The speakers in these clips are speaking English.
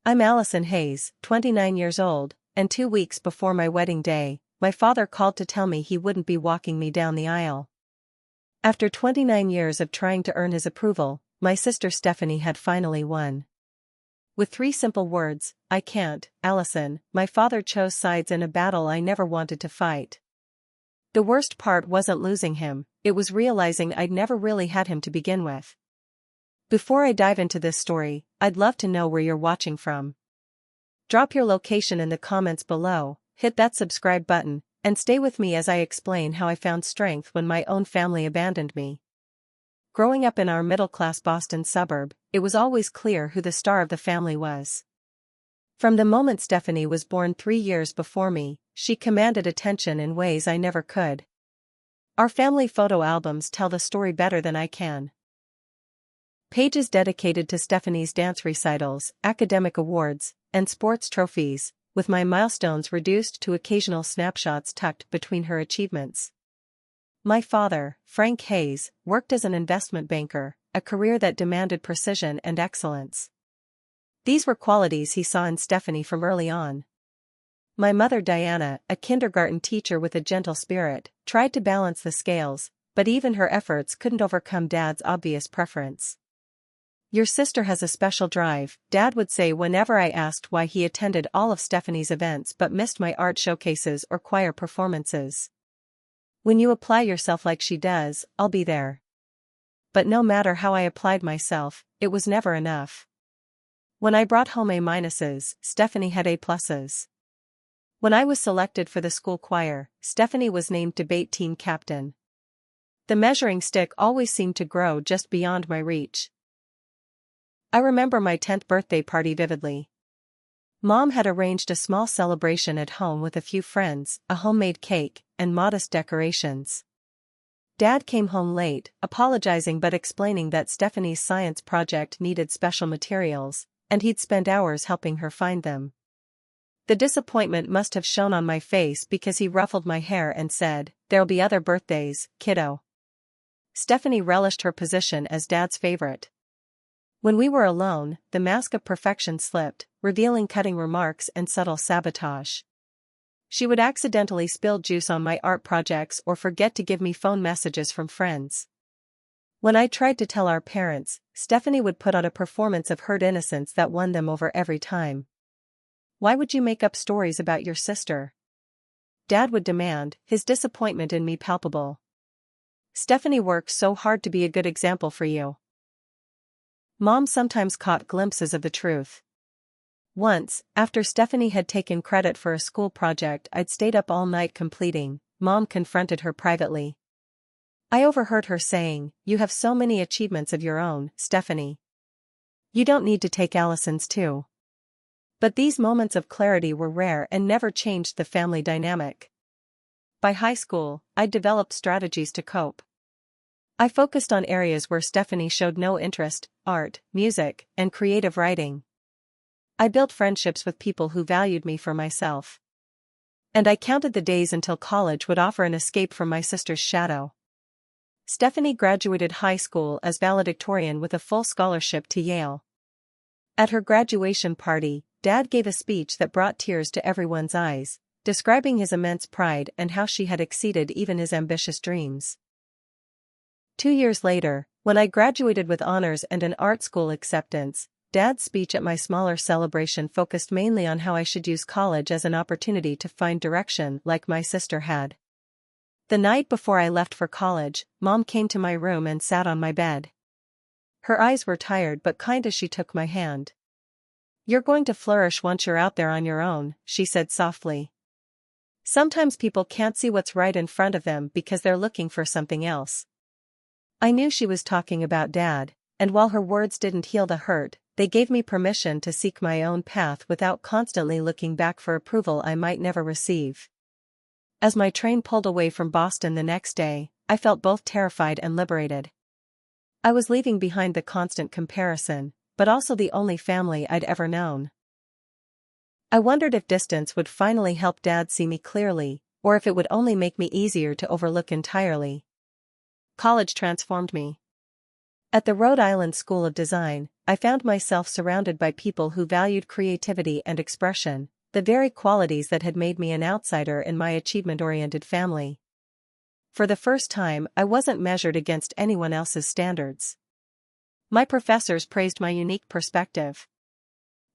I'm Allison Hayes, 29 years old, and 2 weeks before my wedding day, my father called to tell me he wouldn't be walking me down the aisle. After 29 years of trying to earn his approval, my sister Stephanie had finally won. With 3 simple words, "I can't, Allison," my father chose sides in a battle I never wanted to fight. The worst part wasn't losing him, it was realizing I'd never really had him to begin with. Before I dive into this story, I'd love to know where you're watching from. Drop your location in the comments below, hit that subscribe button, and stay with me as I explain how I found strength when my own family abandoned me. Growing up in our middle-class Boston suburb, it was always clear who the star of the family was. From the moment Stephanie was born 3 years before me, she commanded attention in ways I never could. Our family photo albums tell the story better than I can. Pages dedicated to Stephanie's dance recitals, academic awards, and sports trophies, with my milestones reduced to occasional snapshots tucked between her achievements. My father, Frank Hayes, worked as an investment banker, a career that demanded precision and excellence. These were qualities he saw in Stephanie from early on. My mother Diana, a kindergarten teacher with a gentle spirit, tried to balance the scales, but even her efforts couldn't overcome Dad's obvious preference. "Your sister has a special drive," Dad would say whenever I asked why he attended all of Stephanie's events but missed my art showcases or choir performances. "When you apply yourself like she does, I'll be there." But no matter how I applied myself, it was never enough. When I brought home A-minuses, Stephanie had A-pluses. When I was selected for the school choir, Stephanie was named debate team captain. The measuring stick always seemed to grow just beyond my reach. I remember my 10th birthday party vividly. Mom had arranged a small celebration at home with a few friends, a homemade cake, and modest decorations. Dad came home late, apologizing but explaining that Stephanie's science project needed special materials, and he'd spend hours helping her find them. The disappointment must have shown on my face because he ruffled my hair and said, "There'll be other birthdays, kiddo." Stephanie relished her position as Dad's favorite. When we were alone, the mask of perfection slipped, revealing cutting remarks and subtle sabotage. She would accidentally spill juice on my art projects or forget to give me phone messages from friends. When I tried to tell our parents, Stephanie would put on a performance of hurt innocence that won them over every time. "Why would you make up stories about your sister?" Dad would demand, his disappointment in me palpable. "Stephanie works so hard to be a good example for you." Mom sometimes caught glimpses of the truth. Once, after Stephanie had taken credit for a school project I'd stayed up all night completing, Mom confronted her privately. I overheard her saying, "You have so many achievements of your own, Stephanie. You don't need to take Allison's too." But these moments of clarity were rare and never changed the family dynamic. By high school, I'd developed strategies to cope. I focused on areas where Stephanie showed no interest: art, music, and creative writing. I built friendships with people who valued me for myself. And I counted the days until college would offer an escape from my sister's shadow. Stephanie graduated high school as valedictorian with a full scholarship to Yale. At her graduation party, Dad gave a speech that brought tears to everyone's eyes, describing his immense pride and how she had exceeded even his ambitious dreams. 2 years later, when I graduated with honors and an art school acceptance, Dad's speech at my smaller celebration focused mainly on how I should use college as an opportunity to find direction like my sister had. The night before I left for college, Mom came to my room and sat on my bed. Her eyes were tired but kind as she took my hand. "You're going to flourish once you're out there on your own," she said softly. "Sometimes people can't see what's right in front of them because they're looking for something else." I knew she was talking about Dad, and while her words didn't heal the hurt, they gave me permission to seek my own path without constantly looking back for approval I might never receive. As my train pulled away from Boston the next day, I felt both terrified and liberated. I was leaving behind the constant comparison, but also the only family I'd ever known. I wondered if distance would finally help Dad see me clearly, or if it would only make me easier to overlook entirely. College transformed me. At the Rhode Island School of Design, I found myself surrounded by people who valued creativity and expression, the very qualities that had made me an outsider in my achievement-oriented family. For the first time, I wasn't measured against anyone else's standards. My professors praised my unique perspective.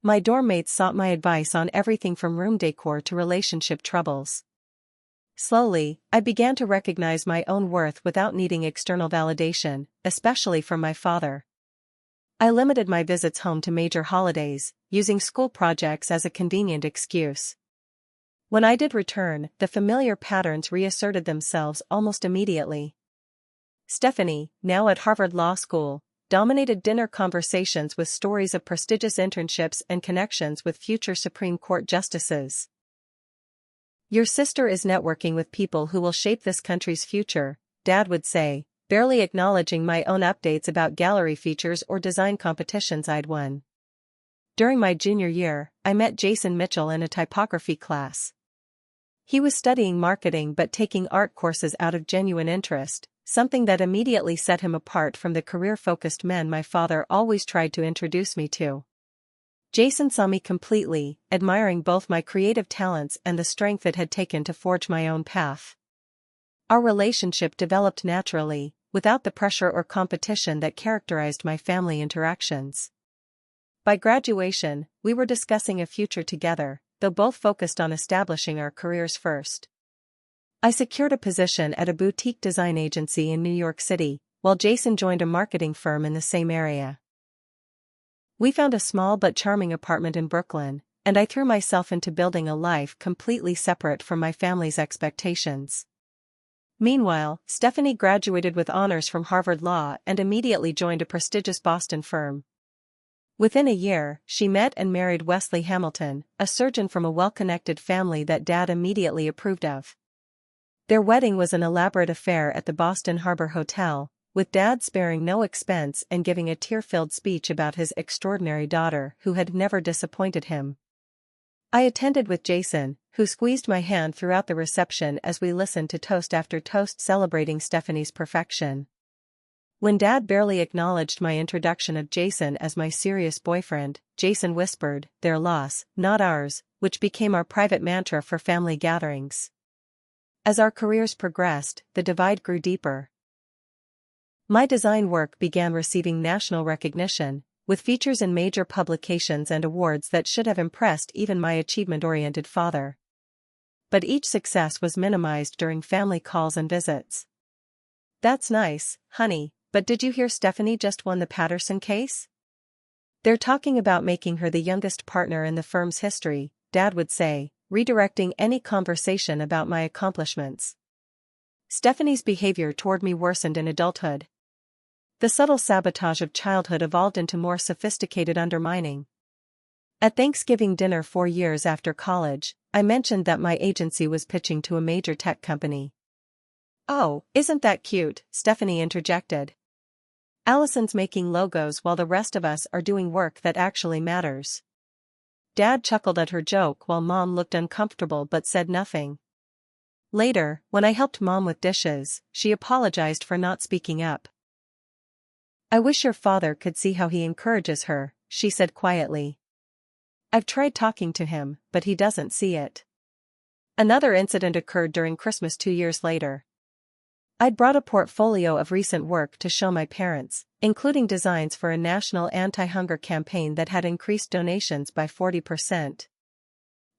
My dorm mates sought my advice on everything from room decor to relationship troubles. Slowly, I began to recognize my own worth without needing external validation, especially from my father. I limited my visits home to major holidays, using school projects as a convenient excuse. When I did return, the familiar patterns reasserted themselves almost immediately. Stephanie, now at Harvard Law School, dominated dinner conversations with stories of prestigious internships and connections with future Supreme Court justices. "Your sister is networking with people who will shape this country's future," Dad would say, barely acknowledging my own updates about gallery features or design competitions I'd won. During my junior year, I met Jason Mitchell in a typography class. He was studying marketing but taking art courses out of genuine interest, something that immediately set him apart from the career-focused men my father always tried to introduce me to. Jason saw me completely, admiring both my creative talents and the strength it had taken to forge my own path. Our relationship developed naturally, without the pressure or competition that characterized my family interactions. By graduation, we were discussing a future together, though both focused on establishing our careers first. I secured a position at a boutique design agency in New York City, while Jason joined a marketing firm in the same area. We found a small but charming apartment in Brooklyn, and I threw myself into building a life completely separate from my family's expectations. Meanwhile, Stephanie graduated with honors from Harvard Law and immediately joined a prestigious Boston firm. Within a year, she met and married Wesley Hamilton, a surgeon from a well-connected family that Dad immediately approved of. Their wedding was an elaborate affair at the Boston Harbor Hotel, with Dad sparing no expense and giving a tear-filled speech about his extraordinary daughter who had never disappointed him. I attended with Jason, who squeezed my hand throughout the reception as we listened to toast after toast celebrating Stephanie's perfection. When Dad barely acknowledged my introduction of Jason as my serious boyfriend, Jason whispered, "Their loss, not ours," which became our private mantra for family gatherings. As our careers progressed, the divide grew deeper. My design work began receiving national recognition, with features in major publications and awards that should have impressed even my achievement-oriented father. But each success was minimized during family calls and visits. "That's nice, honey, but did you hear Stephanie just won the Patterson case? They're talking about making her the youngest partner in the firm's history," Dad would say, redirecting any conversation about my accomplishments. Stephanie's behavior toward me worsened in adulthood. The subtle sabotage of childhood evolved into more sophisticated undermining. At Thanksgiving dinner 4 years after college, I mentioned that my agency was pitching to a major tech company. "Oh, isn't that cute?" Stephanie interjected. "Allison's making logos while the rest of us are doing work that actually matters." Dad chuckled at her joke while Mom looked uncomfortable but said nothing. Later, when I helped Mom with dishes, she apologized for not speaking up. "I wish your father could see how he encourages her," she said quietly. "I've tried talking to him, but he doesn't see it." Another incident occurred during Christmas 2 years later. I'd brought a portfolio of recent work to show my parents, including designs for a national anti-hunger campaign that had increased donations by 40%.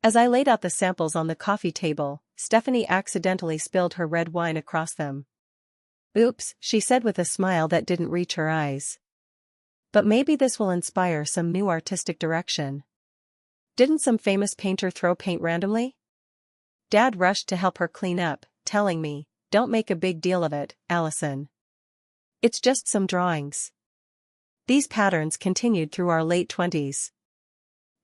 As I laid out the samples on the coffee table, Stephanie accidentally spilled her red wine across them. "Oops," she said with a smile that didn't reach her eyes. "But maybe this will inspire some new artistic direction. Didn't some famous painter throw paint randomly?" Dad rushed to help her clean up, telling me, "Don't make a big deal of it, Allison. It's just some drawings." These patterns continued through our late 20s.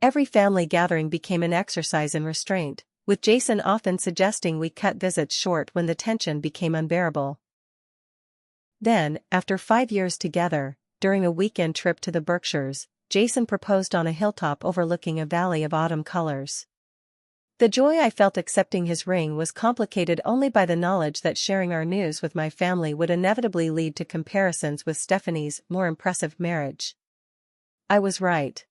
Every family gathering became an exercise in restraint, with Jason often suggesting we cut visits short when the tension became unbearable. Then, after 5 years together, during a weekend trip to the Berkshires, Jason proposed on a hilltop overlooking a valley of autumn colors. The joy I felt accepting his ring was complicated only by the knowledge that sharing our news with my family would inevitably lead to comparisons with Stephanie's more impressive marriage. I was right.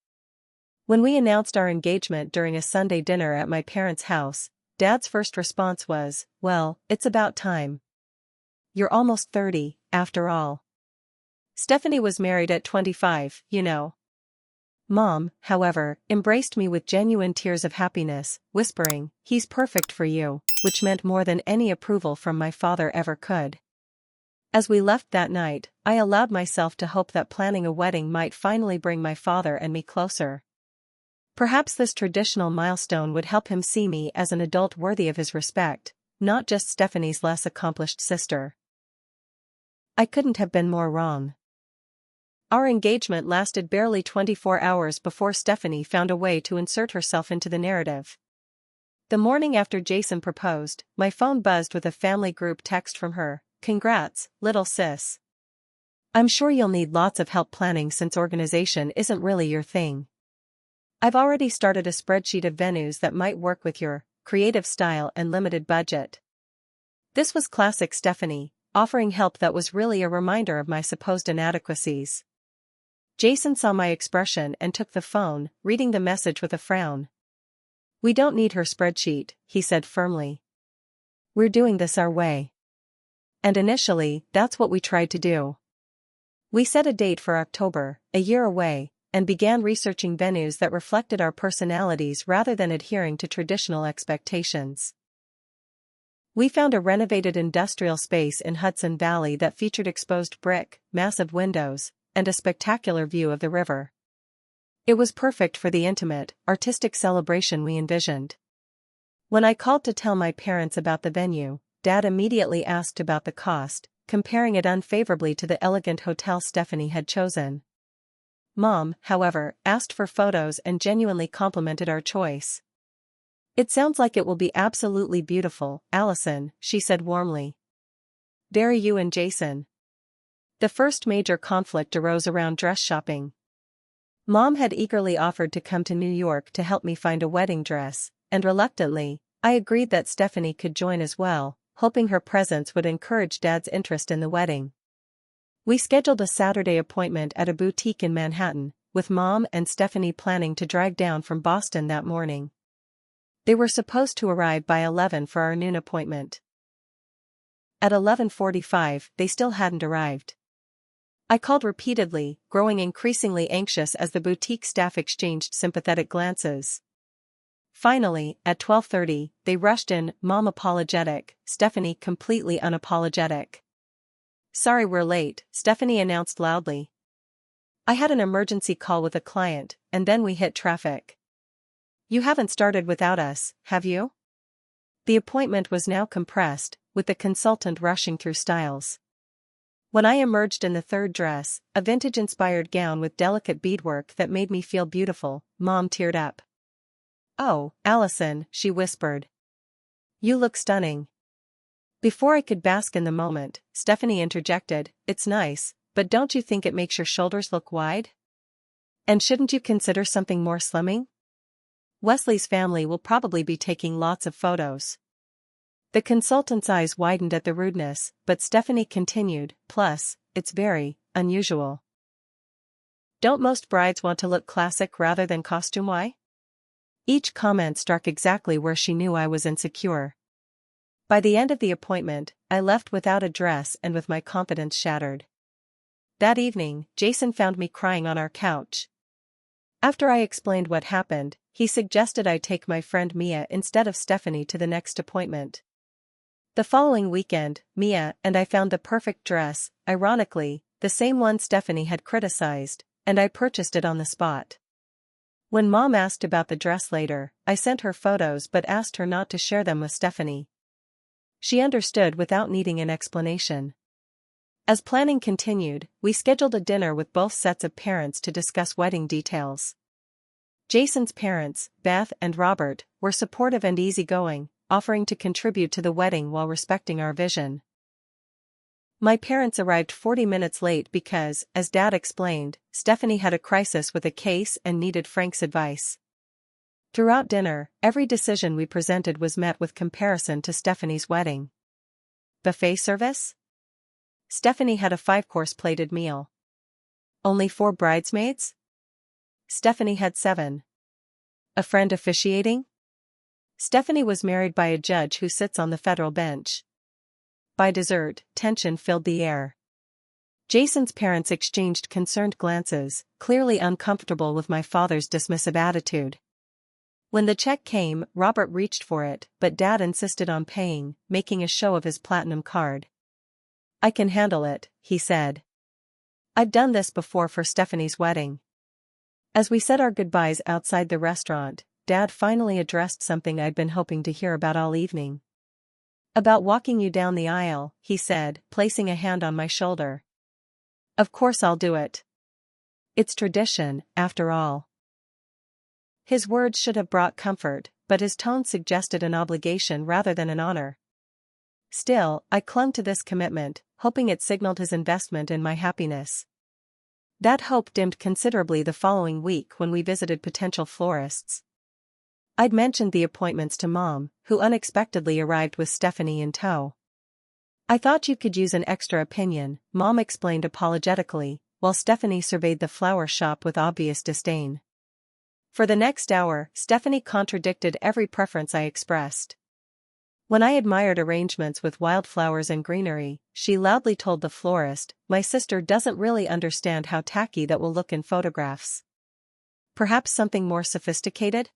When we announced our engagement during a Sunday dinner at my parents' house, Dad's first response was, "Well, it's about time. You're almost 30, after all." Stephanie was married at 25, you know. Mom, however, embraced me with genuine tears of happiness, whispering, "He's perfect for you," which meant more than any approval from my father ever could. As we left that night, I allowed myself to hope that planning a wedding might finally bring my father and me closer. Perhaps this traditional milestone would help him see me as an adult worthy of his respect, not just Stephanie's less accomplished sister. I couldn't have been more wrong. Our engagement lasted barely 24 hours before Stephanie found a way to insert herself into the narrative. The morning after Jason proposed, my phone buzzed with a family group text from her. "Congrats, little sis. I'm sure you'll need lots of help planning since organization isn't really your thing. I've already started a spreadsheet of venues that might work with your creative style and limited budget." This was classic Stephanie, offering help that was really a reminder of my supposed inadequacies. Jason saw my expression and took the phone, reading the message with a frown. "We don't need her spreadsheet," he said firmly. "We're doing this our way." And initially, that's what we tried to do. We set a date for October, a year away, and began researching venues that reflected our personalities rather than adhering to traditional expectations. We found a renovated industrial space in Hudson Valley that featured exposed brick, massive windows, and a spectacular view of the river. It was perfect for the intimate, artistic celebration we envisioned. When I called to tell my parents about the venue, Dad immediately asked about the cost, comparing it unfavorably to the elegant hotel Stephanie had chosen. Mom, however, asked for photos and genuinely complimented our choice. "It sounds like it will be absolutely beautiful, Allison," she said warmly. "Very you and Jason." The first major conflict arose around dress shopping. Mom had eagerly offered to come to New York to help me find a wedding dress, and reluctantly, I agreed that Stephanie could join as well, hoping her presence would encourage Dad's interest in the wedding. We scheduled a Saturday appointment at a boutique in Manhattan, with Mom and Stephanie planning to drive down from Boston that morning. They were supposed to arrive by 11 for our noon appointment. At 11:45, they still hadn't arrived. I called repeatedly, growing increasingly anxious as the boutique staff exchanged sympathetic glances. Finally, at 12:30, they rushed in, Mom apologetic, Stephanie completely unapologetic. "Sorry we're late," Stephanie announced loudly. "I had an emergency call with a client, and then we hit traffic." "You haven't started without us, have you?" The appointment was now compressed, with the consultant rushing through styles. When I emerged in the third dress, a vintage-inspired gown with delicate beadwork that made me feel beautiful, Mom teared up. "Oh, Allison," she whispered. "You look stunning." Before I could bask in the moment, Stephanie interjected, "It's nice, but don't you think it makes your shoulders look wide? And shouldn't you consider something more slimming? Wesley's family will probably be taking lots of photos." The consultant's eyes widened at the rudeness, but Stephanie continued, "Plus, it's very unusual. Don't most brides want to look classic rather than costume-y?" Each comment struck exactly where she knew I was insecure. By the end of the appointment, I left without a dress and with my confidence shattered. That evening, Jason found me crying on our couch. After I explained what happened, he suggested I take my friend Mia instead of Stephanie to the next appointment. The following weekend, Mia and I found the perfect dress, ironically, the same one Stephanie had criticized, and I purchased it on the spot. When Mom asked about the dress later, I sent her photos but asked her not to share them with Stephanie. She understood without needing an explanation. As planning continued, we scheduled a dinner with both sets of parents to discuss wedding details. Jason's parents, Beth and Robert, were supportive and easygoing, offering to contribute to the wedding while respecting our vision. My parents arrived 40 minutes late because, as Dad explained, Stephanie had a crisis with a case and needed Frank's advice. Throughout dinner, every decision we presented was met with comparison to Stephanie's wedding. Buffet service? Stephanie had a 5-course plated meal. Only 4 bridesmaids? Stephanie had 7. A friend officiating? Stephanie was married by a judge who sits on the federal bench. By dessert, tension filled the air. Jason's parents exchanged concerned glances, clearly uncomfortable with my father's dismissive attitude. When the check came, Robert reached for it, but Dad insisted on paying, making a show of his platinum card. "I can handle it," he said. "I've done this before for Stephanie's wedding." As we said our goodbyes outside the restaurant, Dad finally addressed something I'd been hoping to hear about all evening. "About walking you down the aisle," he said, placing a hand on my shoulder. "Of course I'll do it. It's tradition, after all." His words should have brought comfort, but his tone suggested an obligation rather than an honor. Still, I clung to this commitment, hoping it signaled his investment in my happiness. That hope dimmed considerably the following week when we visited potential florists. I'd mentioned the appointments to Mom, who unexpectedly arrived with Stephanie in tow. "I thought you could use an extra opinion," Mom explained apologetically, while Stephanie surveyed the flower shop with obvious disdain. For the next hour, Stephanie contradicted every preference I expressed. When I admired arrangements with wildflowers and greenery, she loudly told the florist, "My sister doesn't really understand how tacky that will look in photographs. Perhaps something more sophisticated?"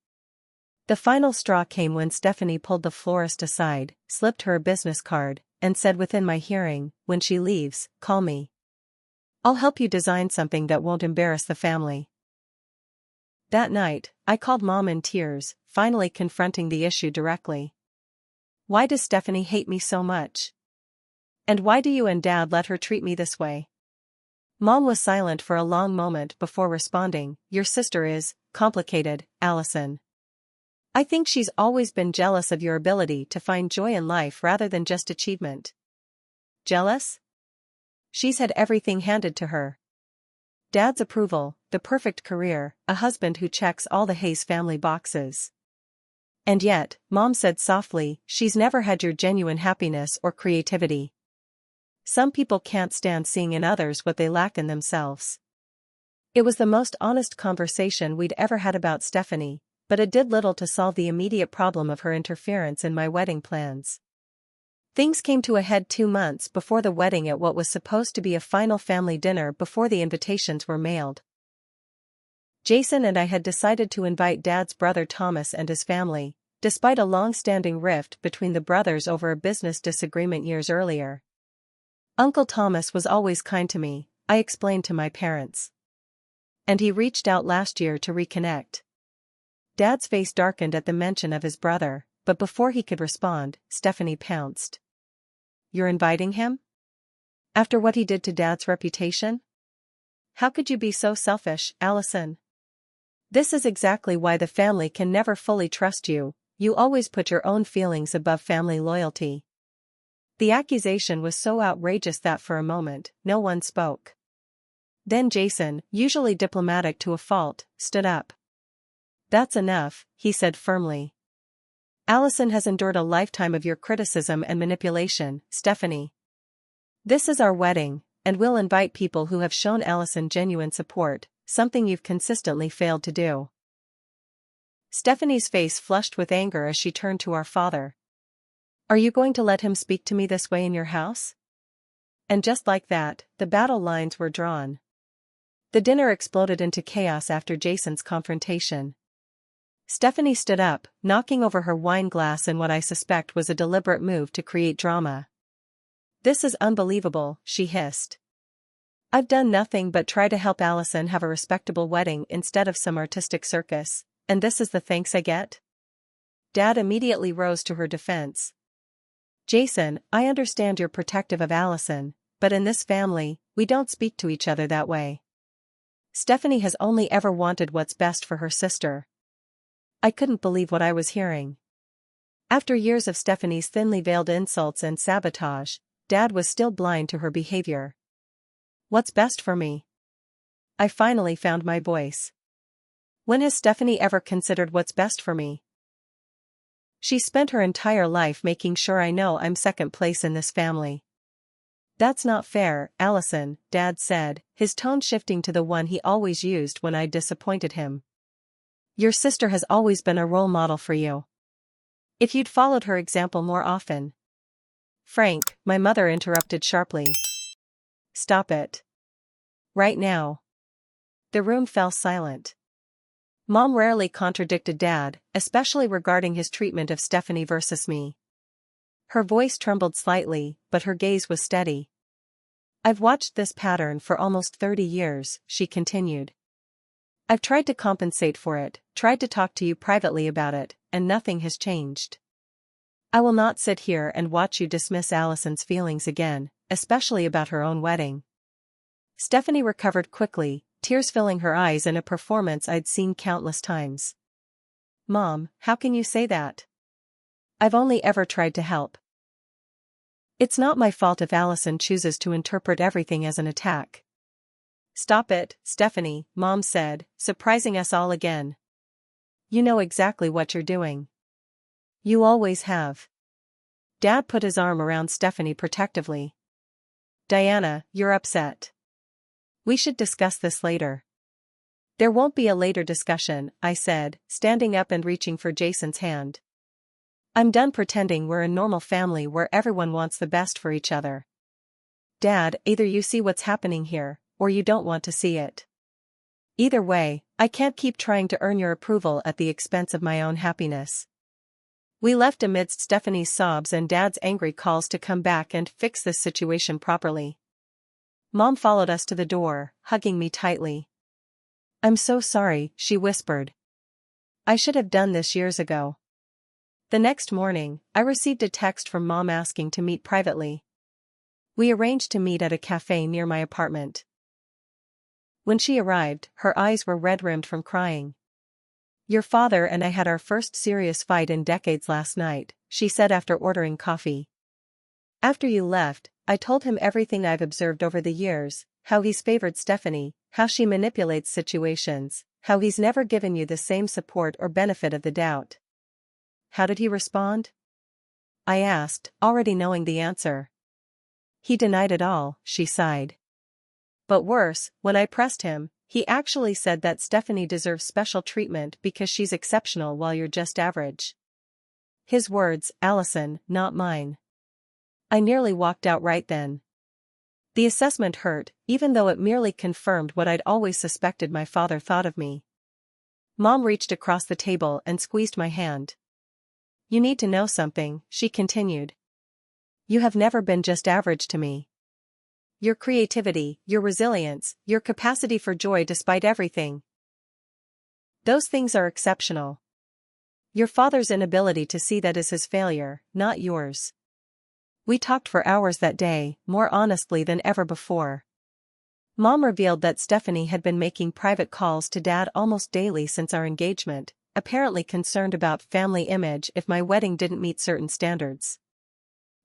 The final straw came when Stephanie pulled the florist aside, slipped her a business card, and said within my hearing, "When she leaves, call me. I'll help you design something that won't embarrass the family." That night, I called Mom in tears, finally confronting the issue directly. "Why does Stephanie hate me so much? And why do you and Dad let her treat me this way?" Mom was silent for a long moment before responding, "Your sister is complicated, Allison. I think she's always been jealous of your ability to find joy in life rather than just achievement." "Jealous? She's had everything handed to her. Dad's approval, the perfect career, a husband who checks all the Hayes family boxes. And yet," Mom said softly, "she's never had your genuine happiness or creativity. Some people can't stand seeing in others what they lack in themselves." It was the most honest conversation we'd ever had about Stephanie, but it did little to solve the immediate problem of her interference in my wedding plans. Things came to a head 2 months before the wedding at what was supposed to be a final family dinner before the invitations were mailed. Jason and I had decided to invite Dad's brother Thomas and his family, despite a long-standing rift between the brothers over a business disagreement years earlier. "Uncle Thomas was always kind to me," I explained to my parents. "And he reached out last year to reconnect." Dad's face darkened at the mention of his brother, but before he could respond, Stephanie pounced. "You're inviting him? After what he did to Dad's reputation? How could you be so selfish, Allison? This is exactly why the family can never fully trust you. You always put your own feelings above family loyalty." The accusation was so outrageous that for a moment, no one spoke. Then Jason, usually diplomatic to a fault, stood up. "That's enough," he said firmly. "Allison has endured a lifetime of your criticism and manipulation, Stephanie. This is our wedding, and we'll invite people who have shown Allison genuine support, something you've consistently failed to do." Stephanie's face flushed with anger as she turned to our father. "Are you going to let him speak to me this way in your house?" And just like that, the battle lines were drawn. The dinner exploded into chaos after Jason's confrontation. Stephanie stood up, knocking over her wine glass in what I suspect was a deliberate move to create drama. "This is unbelievable," she hissed. "I've done nothing but try to help Allison have a respectable wedding instead of some artistic circus, and this is the thanks I get?" Dad immediately rose to her defense. "Jason, I understand you're protective of Allison, but in this family, we don't speak to each other that way. Stephanie has only ever wanted what's best for her sister." I couldn't believe what I was hearing. After years of Stephanie's thinly veiled insults and sabotage, Dad was still blind to her behavior. "What's best for me?" I finally found my voice. "When has Stephanie ever considered what's best for me? She spent her entire life making sure I know I'm second place in this family. That's not fair, Allison, Dad said, his tone shifting to the one he always used when I'd disappointed him. Your sister has always been a role model for you. If you'd followed her example more often. Frank, my mother interrupted sharply. Stop it. Right now. The room fell silent. Mom rarely contradicted Dad, especially regarding his treatment of Stephanie versus me. Her voice trembled slightly, but her gaze was steady. I've watched this pattern for almost 30 years, she continued. I've tried to compensate for it, tried to talk to you privately about it, and nothing has changed. I will not sit here and watch you dismiss Allison's feelings again, especially about her own wedding. Stephanie recovered quickly, tears filling her eyes in a performance I'd seen countless times. Mom, how can you say that? I've only ever tried to help. It's not my fault if Allison chooses to interpret everything as an attack. Stop it, Stephanie, Mom said, surprising us all again. You know exactly what you're doing. You always have. Dad put his arm around Stephanie protectively. Diana, you're upset. We should discuss this later. There won't be a later discussion, I said, standing up and reaching for Jason's hand. I'm done pretending we're a normal family where everyone wants the best for each other. Dad, either you see what's happening here, or you don't want to see it. Either way, I can't keep trying to earn your approval at the expense of my own happiness. We left amidst Stephanie's sobs and Dad's angry calls to come back and fix this situation properly. Mom followed us to the door, hugging me tightly. I'm so sorry, she whispered. I should have done this years ago. The next morning, I received a text from Mom asking to meet privately. We arranged to meet at a cafe near my apartment. When she arrived, her eyes were red-rimmed from crying. Your father and I had our first serious fight in decades last night, she said after ordering coffee. After you left, I told him everything I've observed over the years, how he's favored Stephanie, how she manipulates situations, how he's never given you the same support or benefit of the doubt. How did he respond? I asked, already knowing the answer. He denied it all, she sighed. But worse, when I pressed him, he actually said that Stephanie deserves special treatment because she's exceptional while you're just average. His words, Allison, not mine. I nearly walked out right then. The assessment hurt, even though it merely confirmed what I'd always suspected my father thought of me. Mom reached across the table and squeezed my hand. You need to know something, she continued. You have never been just average to me. Your creativity, your resilience, your capacity for joy despite everything. Those things are exceptional. Your father's inability to see that is his failure, not yours. We talked for hours that day, more honestly than ever before. Mom revealed that Stephanie had been making private calls to Dad almost daily since our engagement, apparently concerned about family image if my wedding didn't meet certain standards.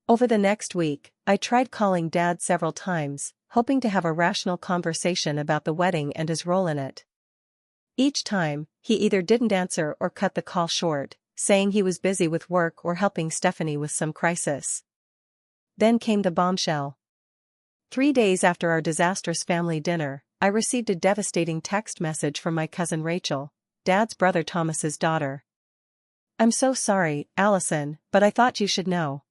Over the next week, I tried calling Dad several times, hoping to have a rational conversation about the wedding and his role in it. Each time, he either didn't answer or cut the call short, saying he was busy with work or helping Stephanie with some crisis. Then came the bombshell. 3 days after our disastrous family dinner, I received a devastating text message from my cousin Rachel, Dad's brother Thomas's daughter. I'm so sorry, Allison, but I thought you should know.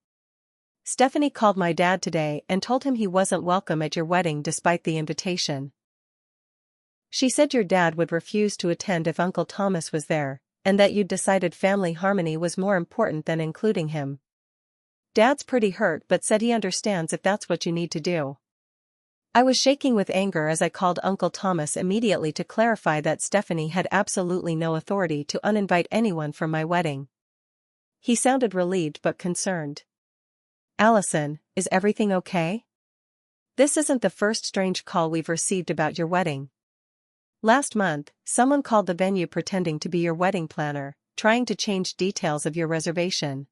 Stephanie called my dad today and told him he wasn't welcome at your wedding despite the invitation. She said your dad would refuse to attend if Uncle Thomas was there, and that you'd decided family harmony was more important than including him. Dad's pretty hurt but said he understands if that's what you need to do. I was shaking with anger as I called Uncle Thomas immediately to clarify that Stephanie had absolutely no authority to uninvite anyone from my wedding. He sounded relieved but concerned. Allison, is everything okay? This isn't the first strange call we've received about your wedding. Last month, someone called the venue pretending to be your wedding planner, trying to change details of your reservation.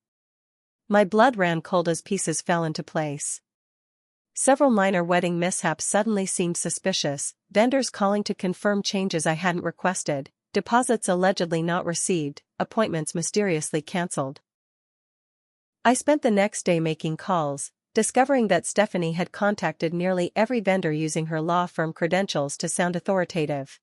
My blood ran cold as pieces fell into place. Several minor wedding mishaps suddenly seemed suspicious, vendors calling to confirm changes I hadn't requested, deposits allegedly not received, appointments mysteriously cancelled. I spent the next day making calls, discovering that Stephanie had contacted nearly every vendor using her law firm credentials to sound authoritative.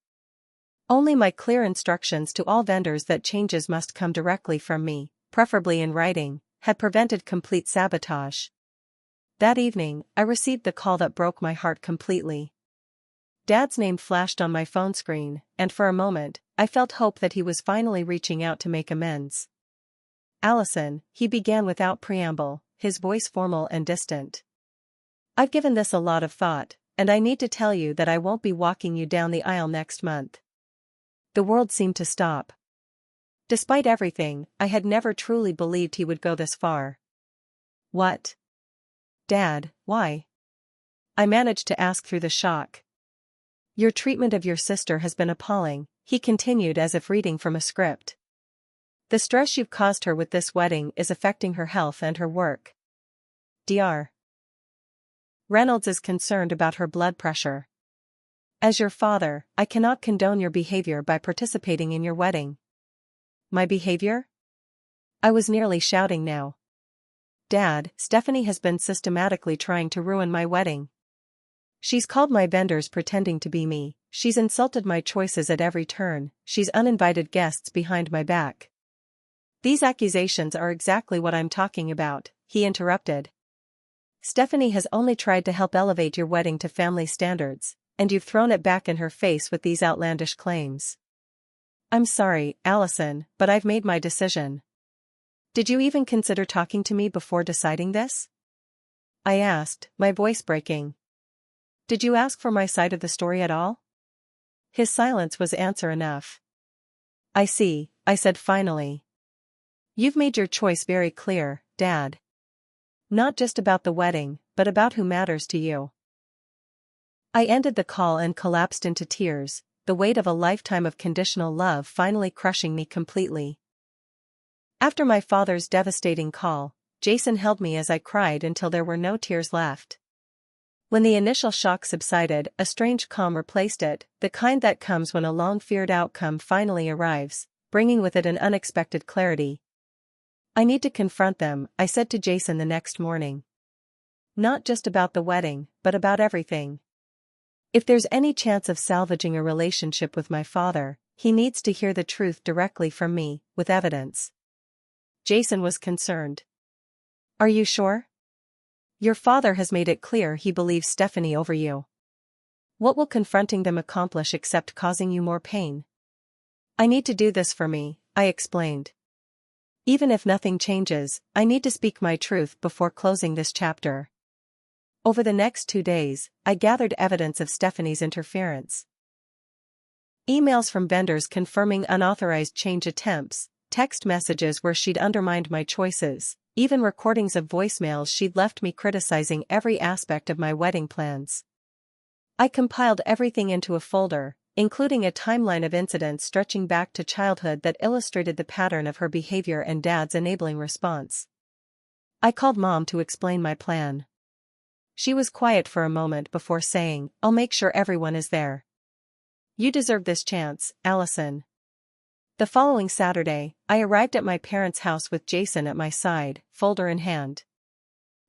Only my clear instructions to all vendors that changes must come directly from me, preferably in writing, had prevented complete sabotage. That evening, I received the call that broke my heart completely. Dad's name flashed on my phone screen, and for a moment, I felt hope that he was finally reaching out to make amends. "Allison," he began without preamble, his voice formal and distant. "I've given this a lot of thought, and I need to tell you that I won't be walking you down the aisle next month." The world seemed to stop. Despite everything, I had never truly believed he would go this far. "What? Dad, why?" I managed to ask through the shock. "Your treatment of your sister has been appalling," he continued as if reading from a script. "The stress you've caused her with this wedding is affecting her health and her work. Dr. Reynolds is concerned about her blood pressure. As your father, I cannot condone your behavior by participating in your wedding." "My behavior?" I was nearly shouting now. "Dad, Stephanie has been systematically trying to ruin my wedding. She's called my vendors pretending to be me, she's insulted my choices at every turn, she's uninvited guests behind my back." "These accusations are exactly what I'm talking about," he interrupted. "Stephanie has only tried to help elevate your wedding to family standards, and you've thrown it back in her face with these outlandish claims." "I'm sorry, Allison, but I've made my decision." "Did you even consider talking to me before deciding this?" I asked, my voice breaking. "Did you ask for my side of the story at all?" His silence was answer enough. "I see," I said finally. "You've made your choice very clear, Dad. Not just about the wedding, but about who matters to you." I ended the call and collapsed into tears, the weight of a lifetime of conditional love finally crushing me completely. After my father's devastating call, Jason held me as I cried until there were no tears left. When the initial shock subsided, a strange calm replaced it, the kind that comes when a long-feared outcome finally arrives, bringing with it an unexpected clarity. "I need to confront them," I said to Jason the next morning. "Not just about the wedding, but about everything. If there's any chance of salvaging a relationship with my father, he needs to hear the truth directly from me, with evidence." Jason was concerned. "Are you sure? Your father has made it clear he believes Stephanie over you. What will confronting them accomplish except causing you more pain?" "I need to do this for me," I explained. "Even if nothing changes, I need to speak my truth before closing this chapter." Over the next 2 days, I gathered evidence of Stephanie's interference. Emails from vendors confirming unauthorized change attempts, text messages where she'd undermined my choices, even recordings of voicemails she'd left me criticizing every aspect of my wedding plans. I compiled everything into a folder, including a timeline of incidents stretching back to childhood that illustrated the pattern of her behavior and Dad's enabling response. I called Mom to explain my plan. She was quiet for a moment before saying, "I'll make sure everyone is there. You deserve this chance, Allison." The following Saturday, I arrived at my parents' house with Jason at my side, folder in hand.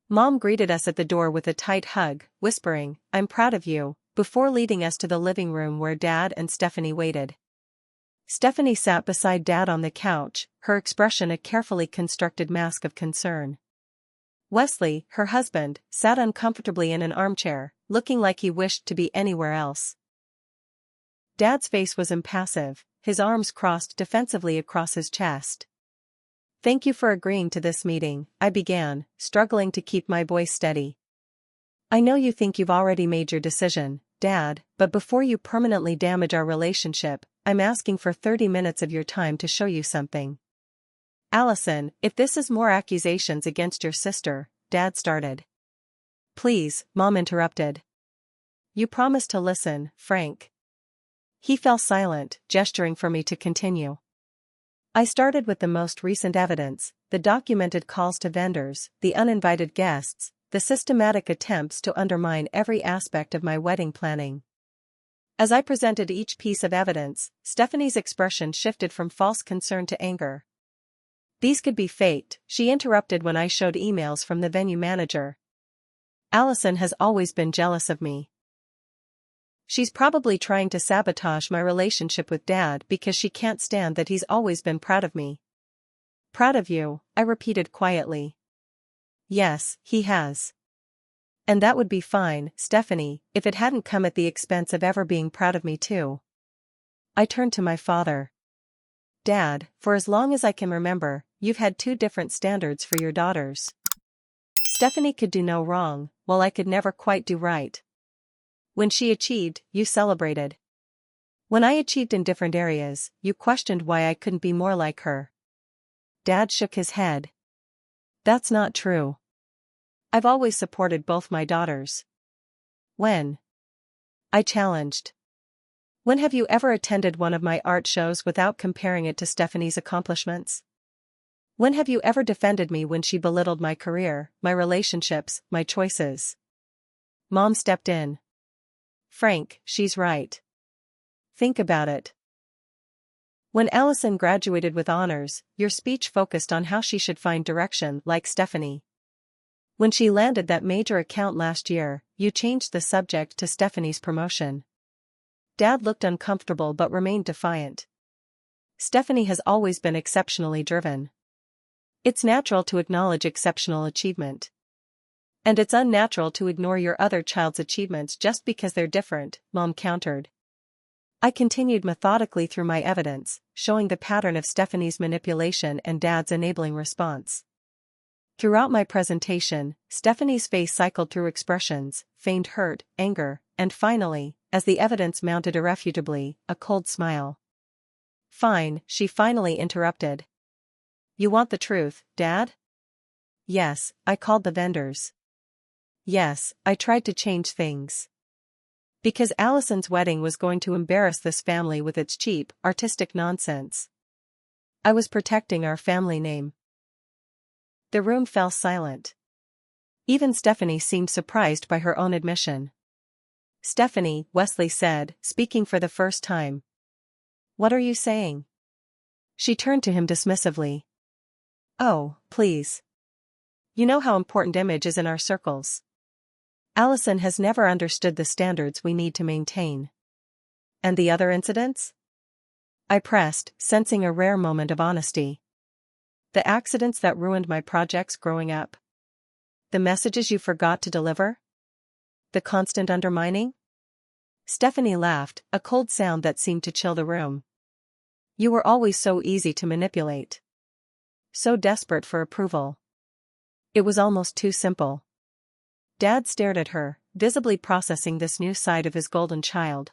Mom greeted us at the door with a tight hug, whispering, "I'm proud of you," before leading us to the living room where Dad and Stephanie waited. Stephanie sat beside Dad on the couch, her expression a carefully constructed mask of concern. Wesley, her husband, sat uncomfortably in an armchair, looking like he wished to be anywhere else. Dad's face was impassive, his arms crossed defensively across his chest. "Thank you for agreeing to this meeting," I began, struggling to keep my voice steady. "I know you think you've already made your decision, Dad, but before you permanently damage our relationship, I'm asking for 30 minutes of your time to show you something." "Allison, if this is more accusations against your sister," Dad started. "Please," Mom interrupted. "You promised to listen, Frank." He fell silent, gesturing for me to continue. I started with the most recent evidence, the documented calls to vendors, the uninvited guests, the systematic attempts to undermine every aspect of my wedding planning. As I presented each piece of evidence, Stephanie's expression shifted from false concern to anger. "These could be faked," she interrupted when I showed emails from the venue manager. Allison has always been jealous of me. She's probably trying to sabotage my relationship with Dad because she can't stand that he's always been proud of me. Proud of you, I repeated quietly. Yes, he has. And that would be fine, Stephanie, if it hadn't come at the expense of ever being proud of me too. I turned to my father. Dad, for as long as I can remember, you've had two different standards for your daughters. Stephanie could do no wrong, while I could never quite do right. When she achieved, you celebrated. When I achieved in different areas, you questioned why I couldn't be more like her. Dad shook his head. That's not true. I've always supported both my daughters. When? I challenged. When have you ever attended one of my art shows without comparing it to Stephanie's accomplishments? When have you ever defended me when she belittled my career, my relationships, my choices? Mom stepped in. Frank, she's right. Think about it. When Allison graduated with honors, your speech focused on how she should find direction like Stephanie. When she landed that major account last year, you changed the subject to Stephanie's promotion. Dad looked uncomfortable but remained defiant. Stephanie has always been exceptionally driven. It's natural to acknowledge exceptional achievement. And it's unnatural to ignore your other child's achievements just because they're different, Mom countered. I continued methodically through my evidence, showing the pattern of Stephanie's manipulation and Dad's enabling response. Throughout my presentation, Stephanie's face cycled through expressions, feigned hurt, anger, and finally, as the evidence mounted irrefutably, a cold smile. Fine, she finally interrupted. You want the truth, Dad? Yes, I called the vendors. Yes, I tried to change things. Because Allison's wedding was going to embarrass this family with its cheap, artistic nonsense. I was protecting our family name. The room fell silent. Even Stephanie seemed surprised by her own admission. Stephanie, Wesley said, speaking for the first time. What are you saying? She turned to him dismissively. Oh, please. You know how important image is in our circles. Allison has never understood the standards we need to maintain. And the other incidents? I pressed, sensing a rare moment of honesty. The accidents that ruined my projects growing up. The messages you forgot to deliver? The constant undermining? Stephanie laughed, a cold sound that seemed to chill the room. You were always so easy to manipulate. So desperate for approval. It was almost too simple. Dad stared at her, visibly processing this new side of his golden child.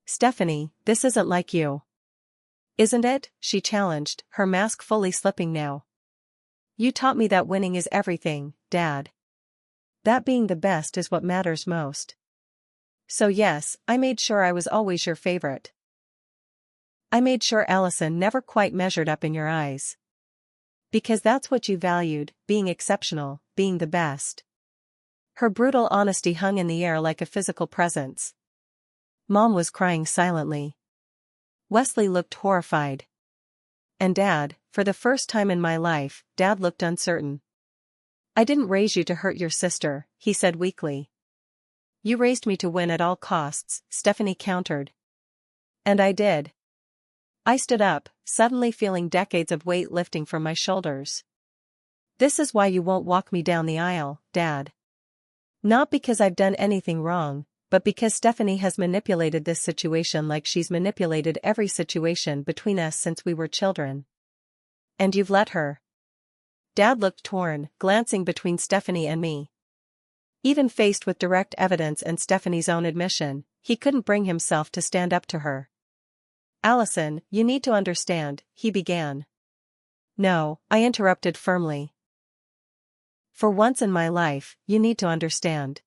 Stephanie, this isn't like you. Isn't it? She challenged, her mask fully slipping now. You taught me that winning is everything, Dad. That being the best is what matters most. So yes, I made sure I was always your favorite. I made sure Allison never quite measured up in your eyes. Because that's what you valued, being exceptional, being the best. Her brutal honesty hung in the air like a physical presence. Mom was crying silently. Wesley looked horrified. And Dad, for the first time in my life, Dad looked uncertain. I didn't raise you to hurt your sister, he said weakly. You raised me to win at all costs, Stephanie countered. And I did. I stood up, suddenly feeling decades of weight lifting from my shoulders. This is why you won't walk me down the aisle, Dad. Not because I've done anything wrong, but because Stephanie has manipulated this situation like she's manipulated every situation between us since we were children. And you've let her. Dad looked torn, glancing between Stephanie and me. Even faced with direct evidence and Stephanie's own admission, he couldn't bring himself to stand up to her. Allison, you need to understand, he began. No, I interrupted firmly. For once in my life, you need to understand.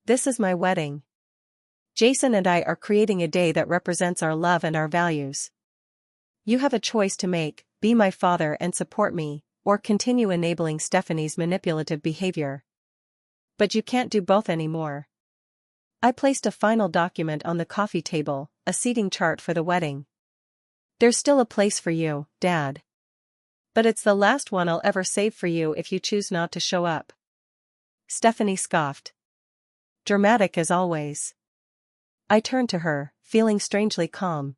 This is my wedding. Jason and I are creating a day that represents our love and our values. You have a choice to make, be my father and support me, or continue enabling Stephanie's manipulative behavior. But you can't do both anymore. I placed a final document on the coffee table, a seating chart for the wedding. There's still a place for you, Dad. But it's the last one I'll ever save for you if you choose not to show up. Stephanie scoffed. Dramatic as always. I turned to her, feeling strangely calm.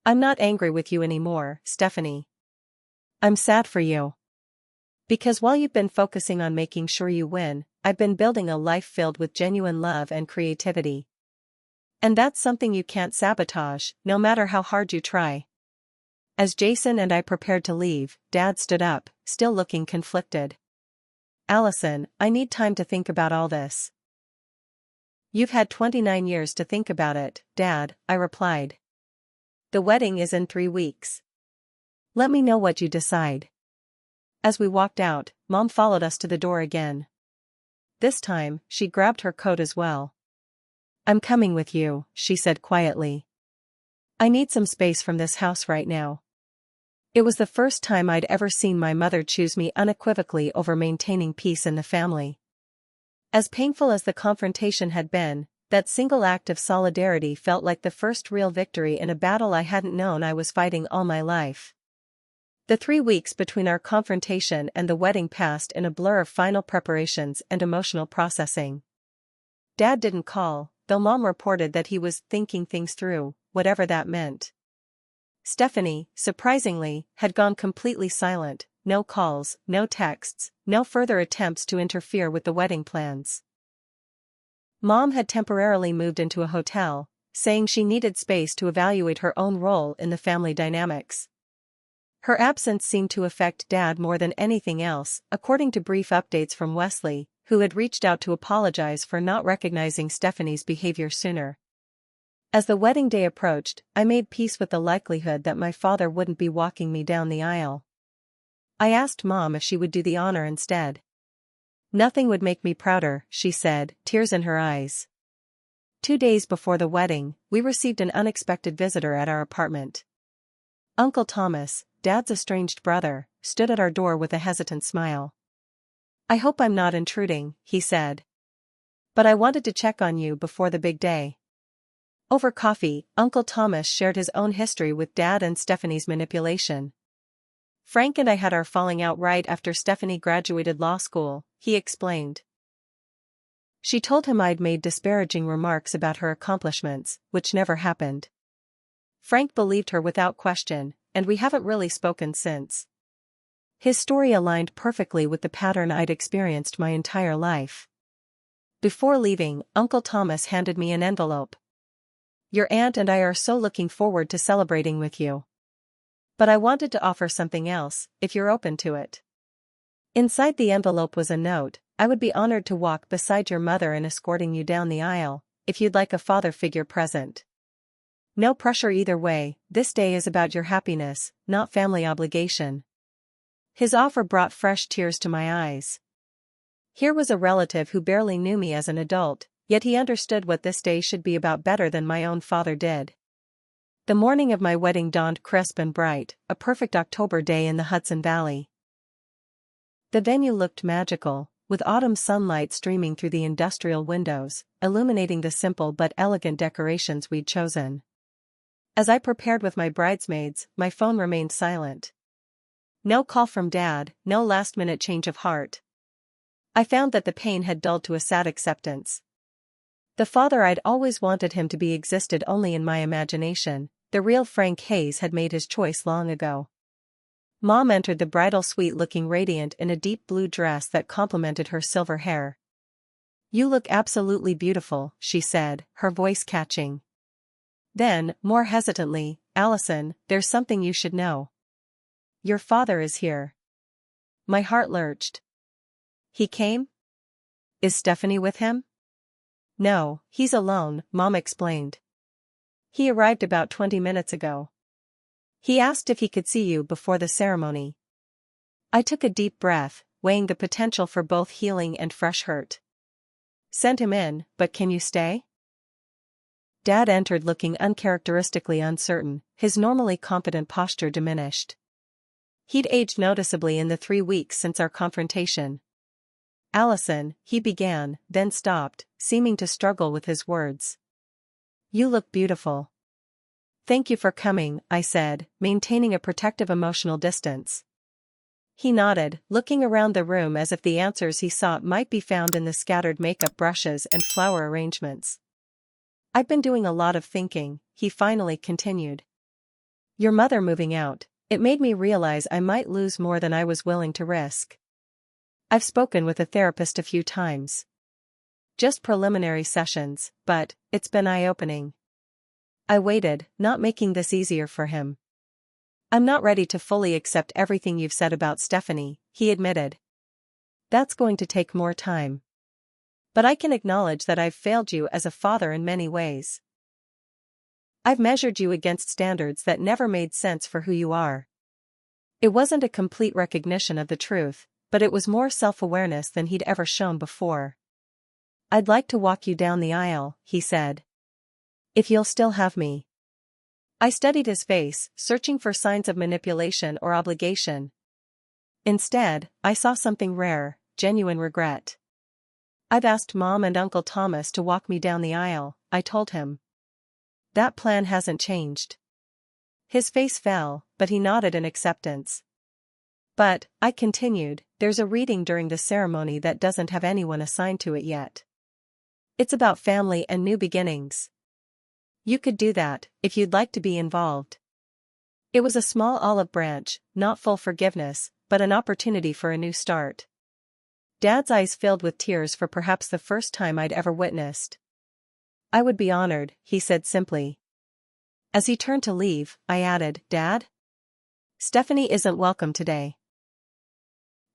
I'm not angry with you anymore, Stephanie. I'm sad for you. Because while you've been focusing on making sure you win, I've been building a life filled with genuine love and creativity. And that's something you can't sabotage, no matter how hard you try. As Jason and I prepared to leave, Dad stood up, still looking conflicted. Allison, I need time to think about all this. You've had 29 years to think about it, Dad, I replied. The wedding is in 3 weeks. Let me know what you decide. As we walked out, Mom followed us to the door again. This time, she grabbed her coat as well. I'm coming with you, she said quietly. I need some space from this house right now. It was the first time I'd ever seen my mother choose me unequivocally over maintaining peace in the family. As painful as the confrontation had been, that single act of solidarity felt like the first real victory in a battle I hadn't known I was fighting all my life. The 3 weeks between our confrontation and the wedding passed in a blur of final preparations and emotional processing. Dad didn't call, though Mom reported that he was thinking things through, whatever that meant. Stephanie, surprisingly, had gone completely silent, no calls, no texts, no further attempts to interfere with the wedding plans. Mom had temporarily moved into a hotel, saying she needed space to evaluate her own role in the family dynamics. Her absence seemed to affect Dad more than anything else, according to brief updates from Wesley, who had reached out to apologize for not recognizing Stephanie's behavior sooner. As the wedding day approached, I made peace with the likelihood that my father wouldn't be walking me down the aisle. I asked Mom if she would do the honor instead. Nothing would make me prouder, she said, tears in her eyes. 2 days before the wedding, we received an unexpected visitor at our apartment. Uncle Thomas, Dad's estranged brother, stood at our door with a hesitant smile. I hope I'm not intruding, he said. But I wanted to check on you before the big day. Over coffee, Uncle Thomas shared his own history with Dad and Stephanie's manipulation. Frank and I had our falling out right after Stephanie graduated law school, he explained. She told him I'd made disparaging remarks about her accomplishments, which never happened. Frank believed her without question, and we haven't really spoken since. His story aligned perfectly with the pattern I'd experienced my entire life. Before leaving, Uncle Thomas handed me an envelope. Your aunt and I are so looking forward to celebrating with you. But I wanted to offer something else, if you're open to it. Inside the envelope was a note. I would be honored to walk beside your mother in escorting you down the aisle, if you'd like a father figure present. No pressure either way, this day is about your happiness, not family obligation. His offer brought fresh tears to my eyes. Here was a relative who barely knew me as an adult, yet he understood what this day should be about better than my own father did. The morning of my wedding dawned crisp and bright, a perfect October day in the Hudson Valley. The venue looked magical, with autumn sunlight streaming through the industrial windows, illuminating the simple but elegant decorations we'd chosen. As I prepared with my bridesmaids, my phone remained silent. No call from Dad, no last-minute change of heart. I found that the pain had dulled to a sad acceptance. The father I'd always wanted him to be existed only in my imagination. The real Frank Hayes had made his choice long ago. Mom entered the bridal suite looking radiant in a deep blue dress that complemented her silver hair. You look absolutely beautiful, she said, her voice catching. Then, more hesitantly, Allison, there's something you should know. Your father is here. My heart lurched. He came? Is Stephanie with him? No, he's alone, Mom explained. He arrived about 20 minutes ago. He asked if he could see you before the ceremony. I took a deep breath, weighing the potential for both healing and fresh hurt. Send him in, but can you stay? Dad entered looking uncharacteristically uncertain, his normally confident posture diminished. He'd aged noticeably in the 3 weeks since our confrontation. Allison, he began, then stopped, seeming to struggle with his words. You look beautiful. Thank you for coming, I said, maintaining a protective emotional distance. He nodded, looking around the room as if the answers he sought might be found in the scattered makeup brushes and flower arrangements. "I've been doing a lot of thinking," he finally continued. "Your mother moving out, it made me realize I might lose more than I was willing to risk. I've spoken with a therapist a few times. Just preliminary sessions, but it's been eye-opening." I waited, not making this easier for him. "I'm not ready to fully accept everything you've said about Stephanie," he admitted. "That's going to take more time. But I can acknowledge that I've failed you as a father in many ways. I've measured you against standards that never made sense for who you are." It wasn't a complete recognition of the truth, but it was more self-awareness than he'd ever shown before. "I'd like to walk you down the aisle," he said. "If you'll still have me." I studied his face, searching for signs of manipulation or obligation. Instead, I saw something rare, genuine regret. "I've asked Mom and Uncle Thomas to walk me down the aisle," I told him. "That plan hasn't changed." His face fell, but he nodded in acceptance. "But," I continued, "there's a reading during the ceremony that doesn't have anyone assigned to it yet. It's about family and new beginnings. You could do that, if you'd like to be involved." It was a small olive branch, not full forgiveness, but an opportunity for a new start. Dad's eyes filled with tears for perhaps the first time I'd ever witnessed. "I would be honored," he said simply. As he turned to leave, I added, "Dad? Stephanie isn't welcome today.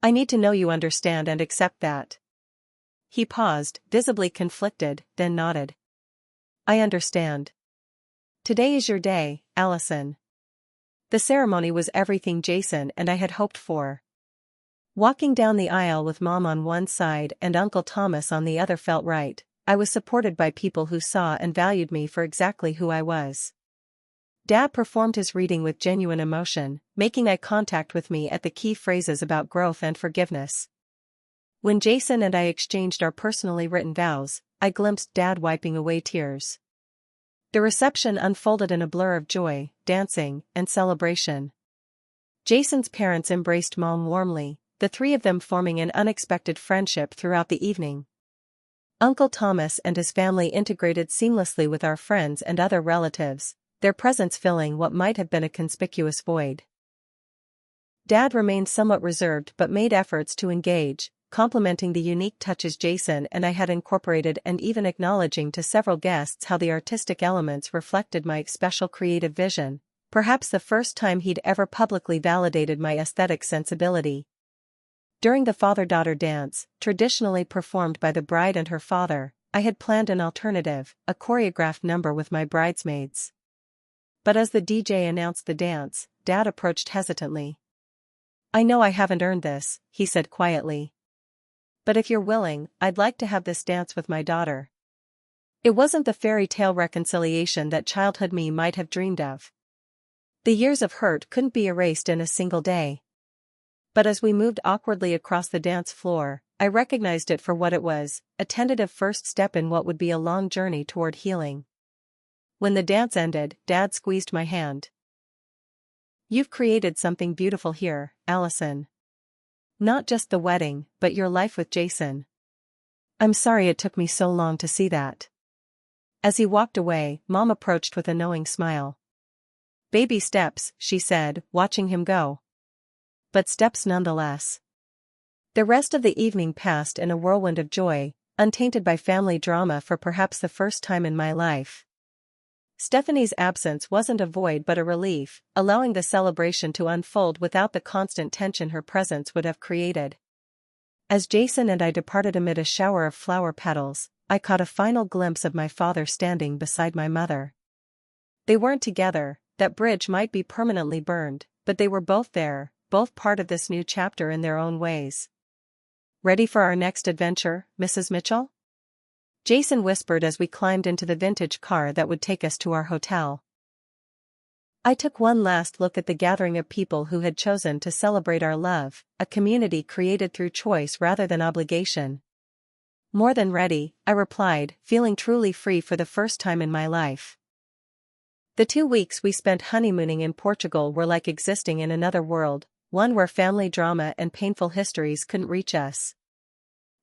I need to know you understand and accept that." He paused, visibly conflicted, then nodded. "I understand. Today is your day, Allison." The ceremony was everything Jason and I had hoped for. Walking down the aisle with Mom on one side and Uncle Thomas on the other felt right. I was supported by people who saw and valued me for exactly who I was. Dad performed his reading with genuine emotion, making eye contact with me at the key phrases about growth and forgiveness. When Jason and I exchanged our personally written vows, I glimpsed Dad wiping away tears. The reception unfolded in a blur of joy, dancing, and celebration. Jason's parents embraced Mom warmly, the three of them forming an unexpected friendship throughout the evening. Uncle Thomas and his family integrated seamlessly with our friends and other relatives, their presence filling what might have been a conspicuous void. Dad remained somewhat reserved but made efforts to engage, complimenting the unique touches Jason and I had incorporated and even acknowledging to several guests how the artistic elements reflected my special creative vision, perhaps the first time he'd ever publicly validated my aesthetic sensibility. During the father-daughter dance, traditionally performed by the bride and her father, I had planned an alternative, a choreographed number with my bridesmaids. But as the DJ announced the dance, Dad approached hesitantly. "I know I haven't earned this," he said quietly. "But if you're willing, I'd like to have this dance with my daughter." It wasn't the fairy tale reconciliation that childhood me might have dreamed of. The years of hurt couldn't be erased in a single day. But as we moved awkwardly across the dance floor, I recognized it for what it was, a tentative first step in what would be a long journey toward healing. When the dance ended, Dad squeezed my hand. "You've created something beautiful here, Allison. Not just the wedding, but your life with Jason. I'm sorry it took me so long to see that." As he walked away, Mom approached with a knowing smile. "Baby steps," she said, watching him go. "But steps nonetheless." The rest of the evening passed in a whirlwind of joy, untainted by family drama for perhaps the first time in my life. Stephanie's absence wasn't a void but a relief, allowing the celebration to unfold without the constant tension her presence would have created. As Jason and I departed amid a shower of flower petals, I caught a final glimpse of my father standing beside my mother. They weren't together, that bridge might be permanently burned, but they were both there, both part of this new chapter in their own ways. "Ready for our next adventure, Mrs. Mitchell?" Jason whispered as we climbed into the vintage car that would take us to our hotel. I took one last look at the gathering of people who had chosen to celebrate our love, a community created through choice rather than obligation. "More than ready," I replied, feeling truly free for the first time in my life. The 2 weeks we spent honeymooning in Portugal were like existing in another world, one where family drama and painful histories couldn't reach us.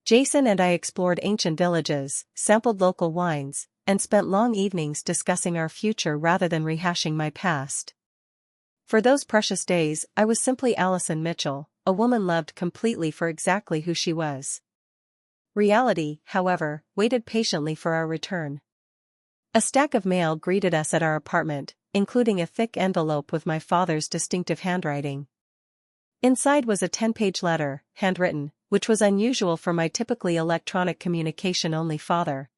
Jason and I explored ancient villages, sampled local wines, and spent long evenings discussing our future rather than rehashing my past. For those precious days, I was simply Allison Mitchell, a woman loved completely for exactly who she was. Reality, however, waited patiently for our return. A stack of mail greeted us at our apartment, including a thick envelope with my father's distinctive handwriting. Inside was a 10-page letter, handwritten, which was unusual for my typically electronic communication-only father.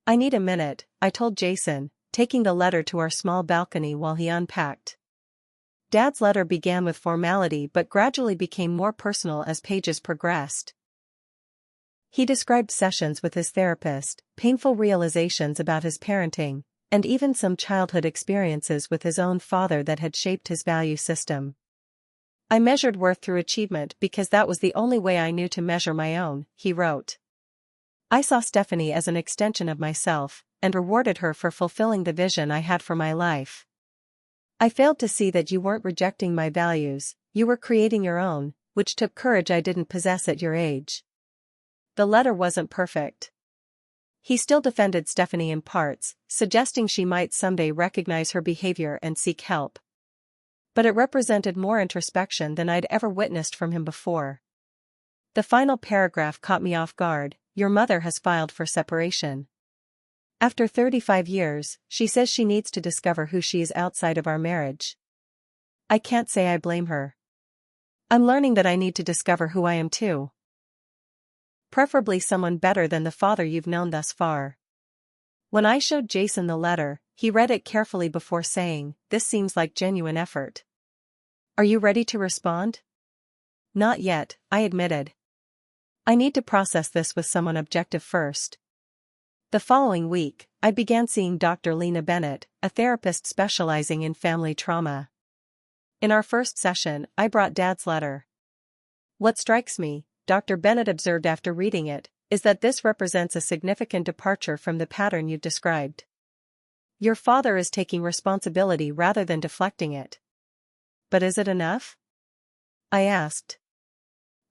"I need a minute," I told Jason, taking the letter to our small balcony while he unpacked. Dad's letter began with formality but gradually became more personal as pages progressed. He described sessions with his therapist, painful realizations about his parenting, and even some childhood experiences with his own father that had shaped his value system. "I measured worth through achievement because that was the only way I knew to measure my own," he wrote. "I saw Stephanie as an extension of myself, and rewarded her for fulfilling the vision I had for my life. I failed to see that you weren't rejecting my values, you were creating your own, which took courage I didn't possess at your age." The letter wasn't perfect. He still defended Stephanie in parts, suggesting she might someday recognize her behavior and seek help. But it represented more introspection than I'd ever witnessed from him before. The final paragraph caught me off guard: "Your mother has filed for separation. After 35 years, she says she needs to discover who she is outside of our marriage. I can't say I blame her. I'm learning that I need to discover who I am too. Preferably someone better than the father you've known thus far." When I showed Jason the letter, he read it carefully before saying, "This seems like genuine effort. Are you ready to respond?" "Not yet," I admitted. "I need to process this with someone objective first." The following week, I began seeing Dr. Lena Bennett, a therapist specializing in family trauma. In our first session, I brought Dad's letter. "What strikes me," Dr. Bennett observed after reading it, "is that this represents a significant departure from the pattern you've described. Your father is taking responsibility rather than deflecting it." "But is it enough?" I asked.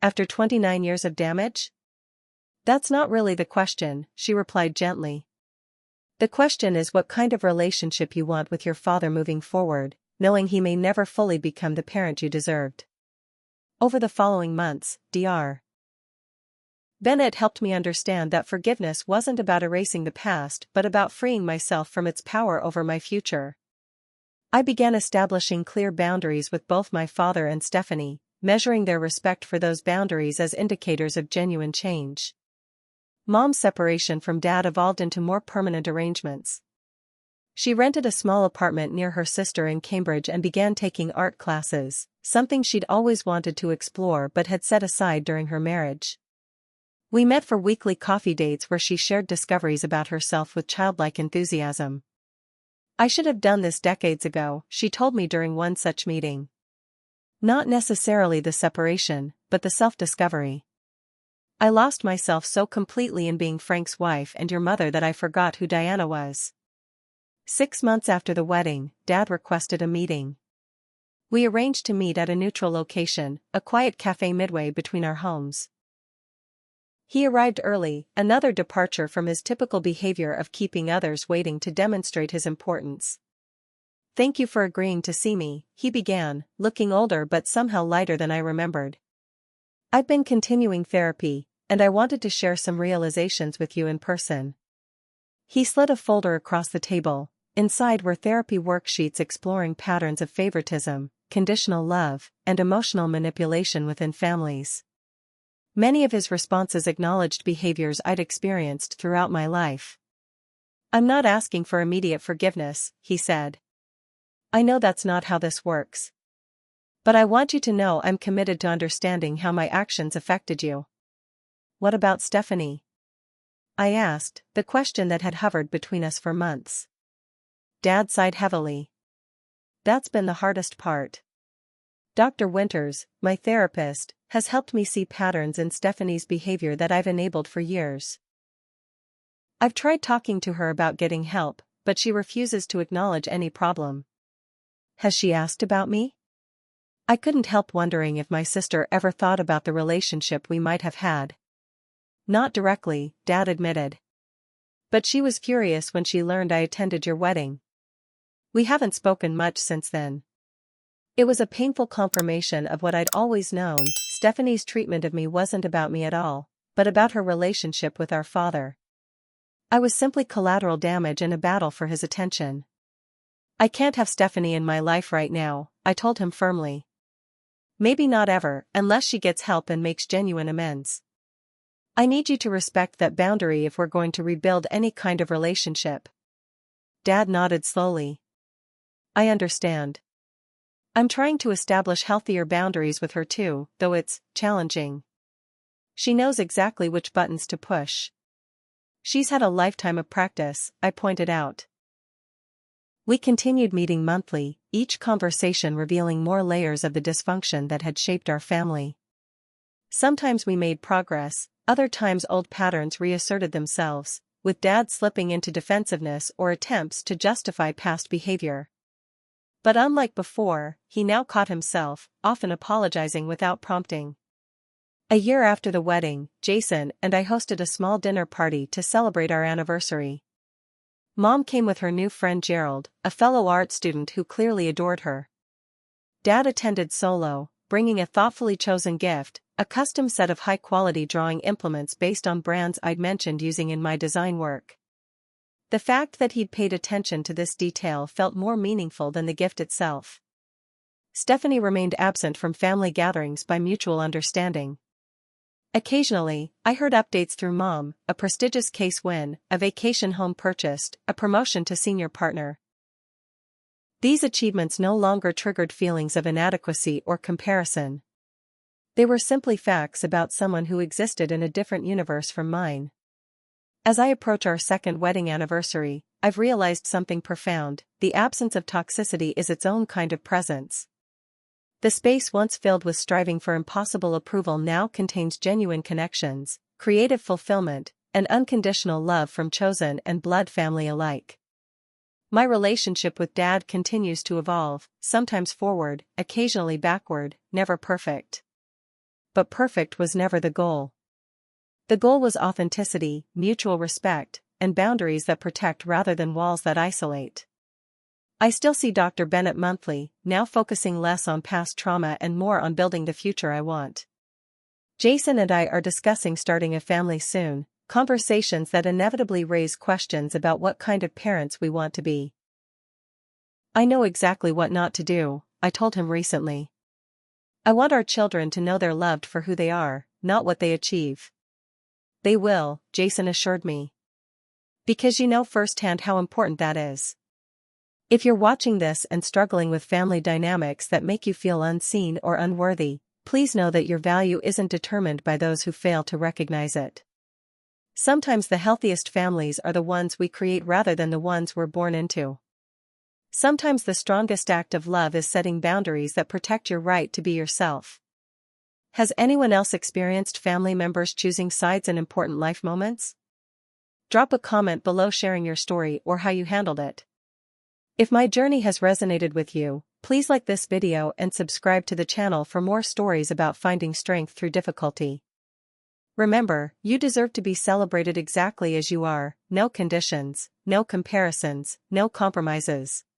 "After 29 years of damage?" "That's not really the question," she replied gently. "The question is what kind of relationship you want with your father moving forward, knowing he may never fully become the parent you deserved." Over the following months, Dr. Bennett helped me understand that forgiveness wasn't about erasing the past but about freeing myself from its power over my future. I began establishing clear boundaries with both my father and Stephanie, measuring their respect for those boundaries as indicators of genuine change. Mom's separation from Dad evolved into more permanent arrangements. She rented a small apartment near her sister in Cambridge and began taking art classes, something she'd always wanted to explore but had set aside during her marriage. We met for weekly coffee dates where she shared discoveries about herself with childlike enthusiasm. "I should have done this decades ago," she told me during one such meeting. "Not necessarily the separation, but the self-discovery. I lost myself so completely in being Frank's wife and your mother that I forgot who Diana was." 6 months after the wedding, Dad requested a meeting. We arranged to meet at a neutral location, a quiet cafe midway between our homes. He arrived early, another departure from his typical behavior of keeping others waiting to demonstrate his importance. "Thank you for agreeing to see me," he began, looking older but somehow lighter than I remembered. "I've been continuing therapy, and I wanted to share some realizations with you in person." He slid a folder across the table. Inside were therapy worksheets exploring patterns of favoritism, conditional love, and emotional manipulation within families. Many of his responses acknowledged behaviors I'd experienced throughout my life. "I'm not asking for immediate forgiveness," he said. "I know that's not how this works. But I want you to know I'm committed to understanding how my actions affected you." "What about Stephanie?" I asked, the question that had hovered between us for months. Dad sighed heavily. "That's been the hardest part. Dr. Winters, my therapist, has helped me see patterns in Stephanie's behavior that I've enabled for years. I've tried talking to her about getting help, but she refuses to acknowledge any problem." "Has she asked about me?" I couldn't help wondering if my sister ever thought about the relationship we might have had. Not directly, Dad admitted. But she was furious when she learned I attended your wedding. We haven't spoken much since then. It was a painful confirmation of what I'd always known. Stephanie's treatment of me wasn't about me at all, but about her relationship with our father. I was simply collateral damage in a battle for his attention. I can't have Stephanie in my life right now, I told him firmly. Maybe not ever, unless she gets help and makes genuine amends. I need you to respect that boundary if we're going to rebuild any kind of relationship. Dad nodded slowly. I understand. I'm trying to establish healthier boundaries with her too, though it's challenging. She knows exactly which buttons to push. She's had a lifetime of practice, I pointed out. We continued meeting monthly, each conversation revealing more layers of the dysfunction that had shaped our family. Sometimes we made progress, other times old patterns reasserted themselves, with Dad slipping into defensiveness or attempts to justify past behavior. But unlike before, he now caught himself, often apologizing without prompting. A year after the wedding, Jason and I hosted a small dinner party to celebrate our anniversary. Mom came with her new friend Gerald, a fellow art student who clearly adored her. Dad attended solo, bringing a thoughtfully chosen gift, a custom set of high-quality drawing implements based on brands I'd mentioned using in my design work. The fact that he'd paid attention to this detail felt more meaningful than the gift itself. Stephanie remained absent from family gatherings by mutual understanding. Occasionally, I heard updates through Mom, a prestigious case win, a vacation home purchased, a promotion to senior partner. These achievements no longer triggered feelings of inadequacy or comparison. They were simply facts about someone who existed in a different universe from mine. As I approach our second wedding anniversary, I've realized something profound: the absence of toxicity is its own kind of presence. The space once filled with striving for impossible approval now contains genuine connections, creative fulfillment, and unconditional love from chosen and blood family alike. My relationship with Dad continues to evolve, sometimes forward, occasionally backward, never perfect. But perfect was never the goal. The goal was authenticity, mutual respect, and boundaries that protect rather than walls that isolate. I still see Dr. Bennett monthly, now focusing less on past trauma and more on building the future I want. Jason and I are discussing starting a family soon, conversations that inevitably raise questions about what kind of parents we want to be. I know exactly what not to do, I told him recently. I want our children to know they're loved for who they are, not what they achieve. They will, Jason assured me. Because you know firsthand how important that is. If you're watching this and struggling with family dynamics that make you feel unseen or unworthy, please know that your value isn't determined by those who fail to recognize it. Sometimes the healthiest families are the ones we create rather than the ones we're born into. Sometimes the strongest act of love is setting boundaries that protect your right to be yourself. Has anyone else experienced family members choosing sides in important life moments? Drop a comment below sharing your story or how you handled it. If my journey has resonated with you, please like this video and subscribe to the channel for more stories about finding strength through difficulty. Remember, you deserve to be celebrated exactly as you are, no conditions, no comparisons, no compromises.